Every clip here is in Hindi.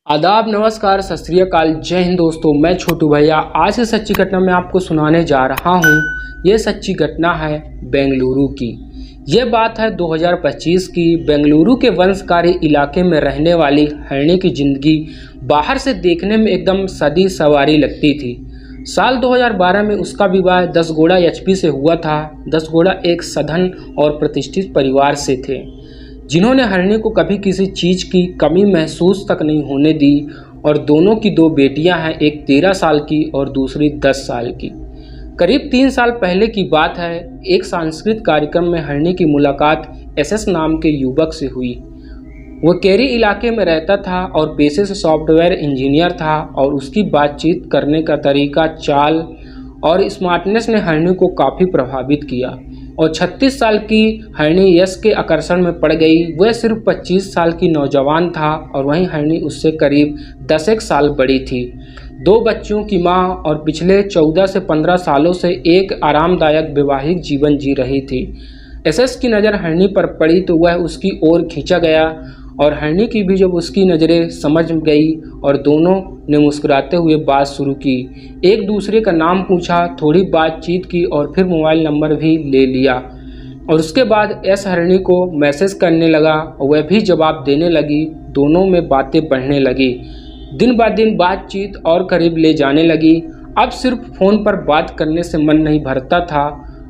आदाब, नमस्कार, सत श्री अकाल, जय हिंद दोस्तों। मैं छोटू भैया आज की सच्ची घटना में आपको सुनाने जा रहा हूँ। ये सच्ची घटना है बेंगलुरु की। ये बात है 2025 की। बेंगलुरु के वंशकारी इलाके में रहने वाली हरणी की ज़िंदगी बाहर से देखने में एकदम सदी सवारी लगती थी। साल 2012 में उसका विवाह दसगोड़ा एचपी से हुआ था। दसगोड़ा एक सधन और प्रतिष्ठित परिवार से थे, जिन्होंने हरणी को कभी किसी चीज़ की कमी महसूस तक नहीं होने दी। और दोनों की दो बेटियां हैं, एक 13 साल की और दूसरी 10 साल की। करीब 3 साल पहले की बात है। एक सांस्कृतिक कार्यक्रम में हरणी की मुलाकात एसएस नाम के युवक से हुई। वह केरी इलाके में रहता था और पेशे से सॉफ्टवेयर इंजीनियर था, और उसकी बातचीत करने का तरीका, चाल और स्मार्टनेस ने हरणी को काफ़ी प्रभावित किया। और 36 साल की हरणी यश के आकर्षण में पड़ गई। वह सिर्फ 25 साल की नौजवान था, और वहीं हरणी उससे करीब 10 साल बड़ी थी। 2 बच्चों की मां और पिछले 14 से 15 सालों से एक आरामदायक वैवाहिक जीवन जी रही थी। एसएस की नज़र हरणी पर पड़ी तो वह उसकी ओर खींचा गया, और हरणी की भी जब उसकी नज़रें समझ गई, और दोनों ने मुस्कुराते हुए बात शुरू की। एक दूसरे का नाम पूछा, थोड़ी बातचीत की और फिर मोबाइल नंबर भी ले लिया। और उसके बाद एस हरणी को मैसेज करने लगा और वह भी जवाब देने लगी। दोनों में बातें बढ़ने लगी। दिन ब दिन बातचीत और करीब ले जाने लगी। अब सिर्फ फ़ोन पर बात करने से मन नहीं भरता था।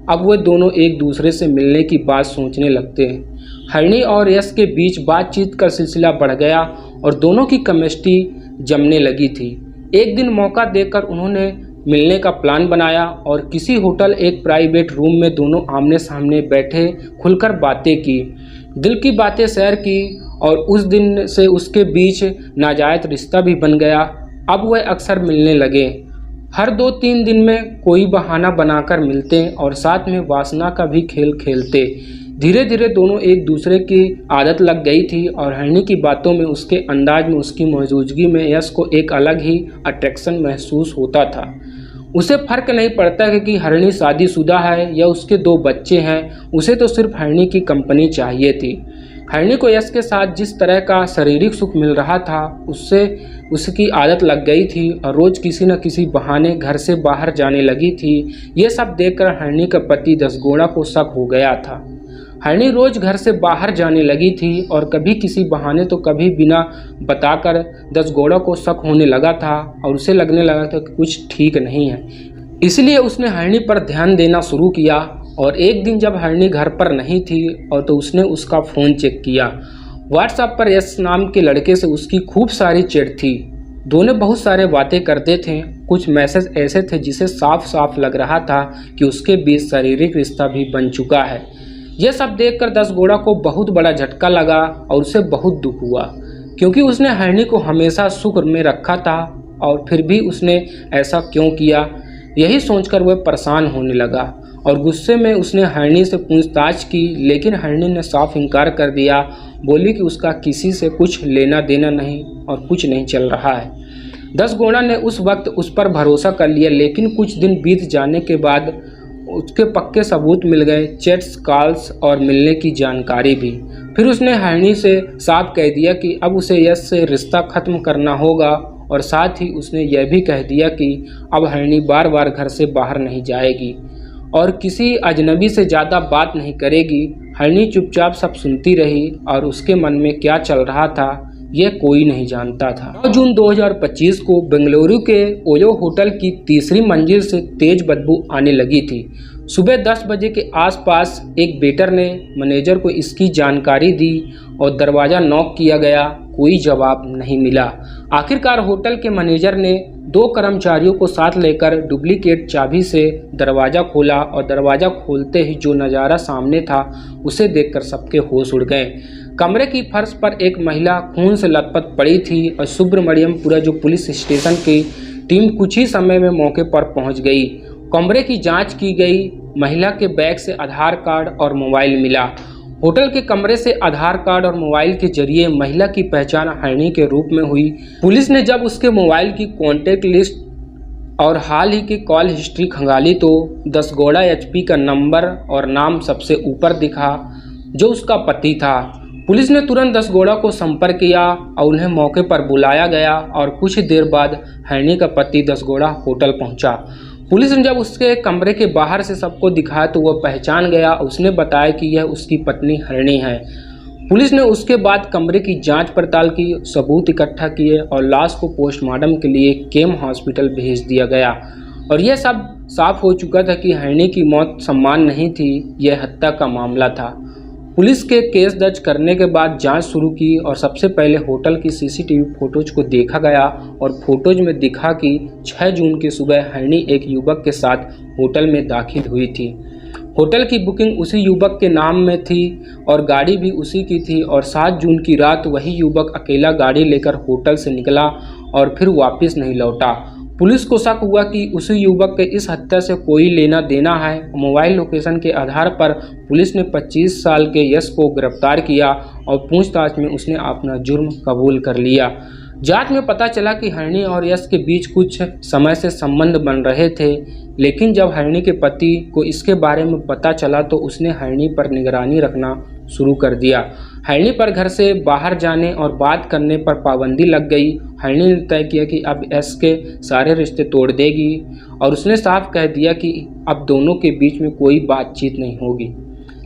अब वे दोनों एक दूसरे से मिलने की बात सोचने लगते हैं। हरणी और यश के बीच बातचीत का सिलसिला बढ़ गया और दोनों की केमिस्ट्री जमने लगी थी। एक दिन मौका देकर उन्होंने मिलने का प्लान बनाया और किसी होटल एक प्राइवेट रूम में दोनों आमने सामने बैठे खुलकर बातें की, दिल की बातें शेयर की। और उस दिन से उसके बीच नाजायज़ रिश्ता भी बन गया। अब वह अक्सर मिलने लगे। हर 2-3 दिन में कोई बहाना बनाकर मिलते और साथ में वासना का भी खेल खेलते। धीरे धीरे दोनों एक दूसरे की आदत लग गई थी, और हरणी की बातों में, उसके अंदाज में, उसकी मौजूदगी में यश को एक अलग ही अट्रैक्शन महसूस होता था। उसे फर्क नहीं पड़ता कि हरणी शादीशुदा है या उसके 2 बच्चे हैं। उसे तो सिर्फ हरणी की कंपनी चाहिए थी। हरणी को यश के साथ जिस तरह का शारीरिक सुख मिल रहा था, उससे उसकी आदत लग गई थी और रोज़ किसी न किसी बहाने घर से बाहर जाने लगी थी। ये सब देखकर हरणी का पति दसगोड़ा को शक हो गया था। हरणी रोज़ घर से बाहर जाने लगी थी और कभी किसी बहाने तो कभी बिना बताकर दसगोड़ा को शक होने लगा था, और उसे लगने लगा था कि कुछ ठीक नहीं है। इसलिए उसने हरणी पर ध्यान देना शुरू किया। और एक दिन जब हरणी घर पर नहीं थी और तो उसने उसका फ़ोन चेक किया। व्हाट्सएप पर यश नाम के लड़के से उसकी खूब सारी चैट थी। दोनों बहुत सारे बातें करते थे। कुछ मैसेज ऐसे थे जिसे साफ साफ लग रहा था कि उसके बीच शारीरिक रिश्ता भी बन चुका है। यह सब देखकर दसगोड़ा को बहुत बड़ा झटका लगा और उसे बहुत दुख हुआ, क्योंकि उसने हरणी को हमेशा सुख में रखा था, और फिर भी उसने ऐसा क्यों किया। यही सोचकर वह परेशान होने लगा और गुस्से में उसने हरणी से पूछताछ की, लेकिन हरणी ने साफ इनकार कर दिया। बोली कि उसका किसी से कुछ लेना देना नहीं और कुछ नहीं चल रहा है। दसगोड़ा ने उस वक्त उस पर भरोसा कर लिया, लेकिन कुछ दिन बीत जाने के बाद उसके पक्के सबूत मिल गए, चैट्स, कॉल्स और मिलने की जानकारी भी। फिर उसने हरणी से साफ कह दिया कि अब उसे यश से रिश्ता ख़त्म करना होगा, और साथ ही उसने यह भी कह दिया कि अब हरणी बार बार घर से बाहर नहीं जाएगी और किसी अजनबी से ज़्यादा बात नहीं करेगी। हरणी चुपचाप सब सुनती रही, और उसके मन में क्या चल रहा था यह कोई नहीं जानता था। 9 जून 2025 को बेंगलुरु के ओयो होटल की तीसरी मंजिल से तेज बदबू आने लगी थी। सुबह 10 बजे के आसपास एक वेटर ने मैनेजर को इसकी जानकारी दी और दरवाज़ा नॉक किया गया। कोई जवाब नहीं मिला। आखिरकार होटल के मैनेजर ने 2 कर्मचारियों को साथ लेकर डुप्लीकेट चाबी से दरवाज़ा खोला, और दरवाज़ा खोलते ही जो नज़ारा सामने था उसे देखकर सबके होश उड़ गए। कमरे की फर्श पर एक महिला खून से लथपथ पड़ी थी, और सुब्रमण्यमपुरा जो पुलिस स्टेशन की टीम कुछ ही समय में मौके पर पहुंच गई। कमरे की जांच की गई। महिला के बैग से आधार कार्ड और मोबाइल मिला। होटल के कमरे से आधार कार्ड और मोबाइल के जरिए महिला की पहचान हरणी के रूप में हुई। पुलिस ने जब उसके मोबाइल की कॉन्टैक्ट लिस्ट और हाल ही की कॉल हिस्ट्री खंगाली तो दसगोड़ा एचपी का नंबर और नाम सबसे ऊपर दिखा, जो उसका पति था। पुलिस ने तुरंत दसगोड़ा को संपर्क किया और उन्हें मौके पर बुलाया गया और कुछ देर बाद हरणी का पति दसगोड़ा होटल पहुंचा। पुलिस ने जब उसके कमरे के बाहर से सबको दिखाया तो वह पहचान गया। उसने बताया कि यह उसकी पत्नी हरणी है। पुलिस ने उसके बाद कमरे की जांच पड़ताल की, सबूत इकट्ठा किए और लाश को पोस्टमार्टम के लिए केम हॉस्पिटल भेज दिया गया। और यह सब साफ हो चुका था कि हरणी की मौत सम्मान नहीं थी, यह हत्या का मामला था। पुलिस के केस दर्ज करने के बाद जांच शुरू की और सबसे पहले होटल की सीसीटीवी फोटोज को देखा गया और फोटोज में दिखा कि 6 जून की सुबह हरणी एक युवक के साथ होटल में दाखिल हुई थी। होटल की बुकिंग उसी युवक के नाम में थी और गाड़ी भी उसी की थी और 7 जून की रात वही युवक अकेला गाड़ी लेकर होटल से निकला और फिर वापस नहीं लौटा। पुलिस को शक हुआ कि उसी युवक के इस हत्या से कोई लेना देना है। मोबाइल लोकेशन के आधार पर पुलिस ने 25 साल के यश को गिरफ्तार किया और पूछताछ में उसने अपना जुर्म कबूल कर लिया। जांच में पता चला कि हरणी और यश के बीच कुछ समय से संबंध बन रहे थे, लेकिन जब हरणी के पति को इसके बारे में पता चला तो उसने हरणी पर निगरानी रखना शुरू कर दिया। हरणी पर घर से बाहर जाने और बात करने पर पाबंदी लग गई। हरणी ने तय किया कि अब यश के सारे रिश्ते तोड़ देगी और उसने साफ कह दिया कि अब दोनों के बीच में कोई बातचीत नहीं होगी।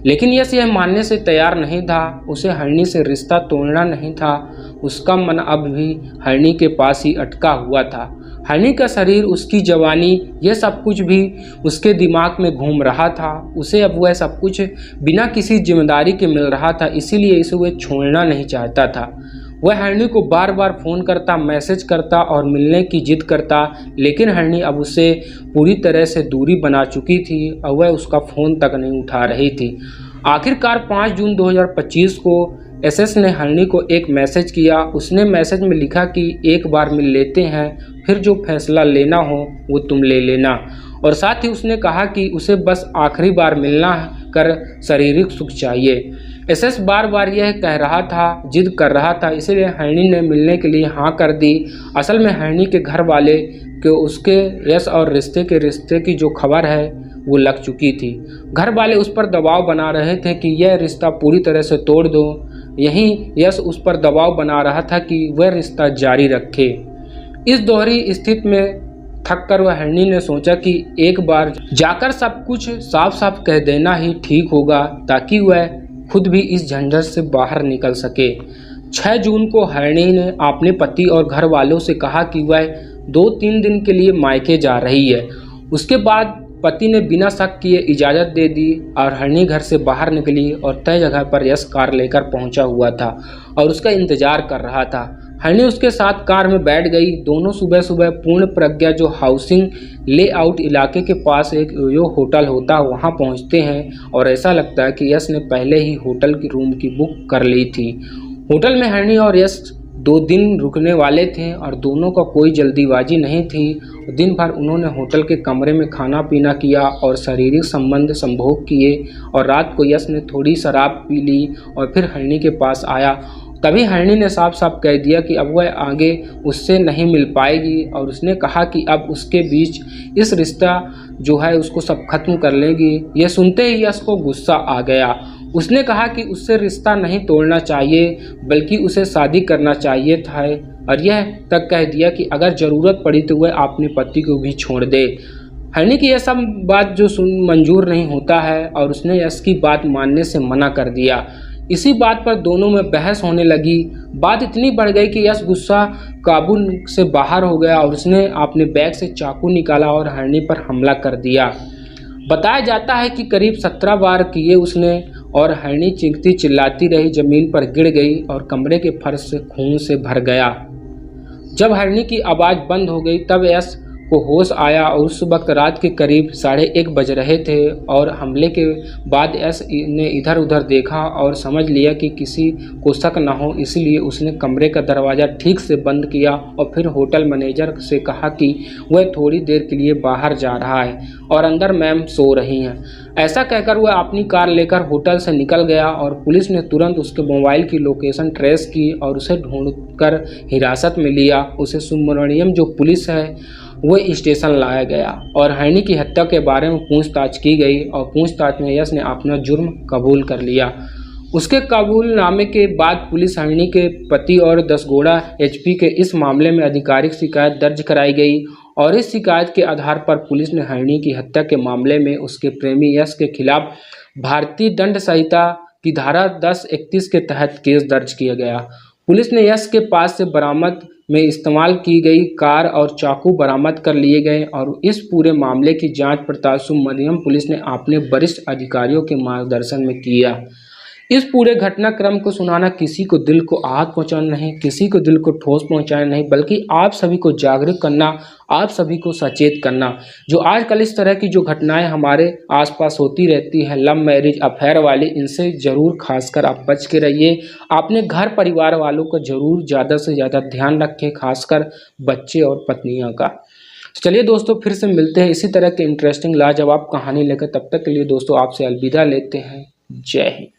लेकिन यश यह मानने से तैयार नहीं था। उसे हरणी से रिश्ता तोड़ना नहीं था, उसका मन अब भी हरणी के पास ही अटका हुआ था। हरणी का शरीर, उसकी जवानी, यह सब कुछ भी उसके दिमाग में घूम रहा था। उसे अब वह सब कुछ बिना किसी जिम्मेदारी के मिल रहा था, इसीलिए इसे वह छोड़ना नहीं चाहता था। वह हरणी को बार बार फ़ोन करता, मैसेज करता और मिलने की जिद करता, लेकिन हरणी अब उससे पूरी तरह से दूरी बना चुकी थी और वह उसका फ़ोन तक नहीं उठा रही थी। आखिरकार 5 जून 2025 को एसएस ने हरणी को एक मैसेज किया। उसने मैसेज में लिखा कि एक बार मिल लेते हैं, फिर जो फैसला लेना हो वो तुम ले लेना। और साथ ही उसने कहा कि उसे बस आखिरी बार मिलना कर शारीरिक सुख चाहिए। एसएस बार बार यह कह रहा था, जिद कर रहा था, इसलिए हरणी ने मिलने के लिए हाँ कर दी। असल में हरणी के घर वाले के उसके यश और रिश्ते की जो खबर है वो लग चुकी थी। घर वाले उस पर दबाव बना रहे थे कि यह रिश्ता पूरी तरह से तोड़ दो। यहीं यश उस पर दबाव बना रहा था कि वह रिश्ता जारी रखे। इस दोहरी स्थिति में थक कर वह हरणी ने सोचा कि एक बार जाकर सब कुछ साफ साफ कह देना ही ठीक होगा, ताकि वह खुद भी इस झंझट से बाहर निकल सके। 6 जून को हरणी ने अपने पति और घर वालों से कहा कि वह 2-3 दिन के लिए मायके जा रही है। उसके बाद पति ने बिना शक किए इजाज़त दे दी और हरणी घर से बाहर निकली और तय जगह पर यश कार लेकर पहुंचा हुआ था और उसका इंतजार कर रहा था। हरणी उसके साथ कार में बैठ गई। दोनों सुबह सुबह पूर्ण प्रज्ञा जो हाउसिंग लेआउट इलाके के पास एक जो होटल होता है वहां पहुंचते हैं और ऐसा लगता है कि यश ने पहले ही होटल की रूम की बुक कर ली थी। होटल में हरणी और यश 2 दिन रुकने वाले थे और दोनों का कोई जल्दीबाजी नहीं थी। दिन भर उन्होंने होटल के कमरे में खाना पीना किया और शारीरिक संबंध संभोग किए और रात को यश ने थोड़ी शराब पी ली और फिर हरणी के पास आया। तभी हरणी ने साफ साफ कह दिया कि अब वह आगे उससे नहीं मिल पाएगी और उसने कहा कि अब उसके बीच इस रिश्ता जो है उसको सब खत्म कर लेगी। यह सुनते ही यश को गुस्सा आ गया। उसने कहा कि उससे रिश्ता नहीं तोड़ना चाहिए बल्कि उसे शादी करना चाहिए था और यह तक कह दिया कि अगर ज़रूरत पड़ी तो वह अपने पति को भी छोड़ दे। हरणी की यह सब बात जो मंजूर नहीं होता है और उसने यश की बात मानने से मना कर दिया। इसी बात पर दोनों में बहस होने लगी। बात इतनी बढ़ गई कि यश गुस्सा काबू से बाहर हो गया और उसने अपने बैग से चाकू निकाला और हरणी पर हमला कर दिया। बताया जाता है कि करीब 17 बार किए उसने और हरणी चीखती चिल्लाती रही, जमीन पर गिर गई और कमरे के फर्श से खून से भर गया। जब हरणी की आवाज़ बंद हो गई तब यश को होश आया और उस वक्त रात के करीब 1:30 बज रहे थे और हमले के बाद यश ने इधर उधर देखा और समझ लिया कि किसी को शक न हो, इसलिए उसने कमरे का दरवाज़ा ठीक से बंद किया और फिर होटल मैनेजर से कहा कि वह थोड़ी देर के लिए बाहर जा रहा है और अंदर मैम सो रही हैं। ऐसा कहकर वह अपनी कार लेकर होटल से निकल गया और पुलिस ने तुरंत उसके मोबाइल की लोकेशन ट्रेस की और उसे ढूंढकर हिरासत में लिया। उसे सुब्रमण्यम जो पुलिस है वो स्टेशन लाया गया और हरणी की हत्या के बारे में पूछताछ की गई और पूछताछ में यश ने अपना जुर्म कबूल कर लिया। उसके कबूलनामे के बाद पुलिस हरिणी के पति और दसगोड़ा एचपी के इस मामले में आधिकारिक शिकायत दर्ज कराई गई और इस शिकायत के आधार पर पुलिस ने हरिणी की हत्या के मामले में उसके प्रेमी यश के खिलाफ भारतीय दंड संहिता की धारा 1031 के तहत केस दर्ज किया गया। पुलिस ने यश के पास से बरामद में इस्तेमाल की गई कार और चाकू बरामद कर लिए गए और इस पूरे मामले की जांच पड़ताल सुमरियम पुलिस ने अपने वरिष्ठ अधिकारियों के मार्गदर्शन में किया। इस पूरे घटनाक्रम को सुनाना किसी को दिल को आहत पहुंचाना नहीं, किसी को दिल को ठोस पहुंचाना नहीं, बल्कि आप सभी को जागरूक करना, आप सभी को सचेत करना। जो आजकल इस तरह की जो घटनाएं हमारे आसपास होती रहती है, लव मैरिज अफेयर वाली, इनसे ज़रूर खासकर आप बच के रहिए। अपने घर परिवार वालों को ज़रूर ज़्यादा से ज़्यादा ध्यान रखें, खासकर बच्चे और पत्नियों का। चलिए दोस्तों, फिर से मिलते हैं इसी तरह के इंटरेस्टिंग लाजवाब कहानी लेकर। तब तक के लिए दोस्तों आपसे अलविदा लेते हैं। जय हिंद।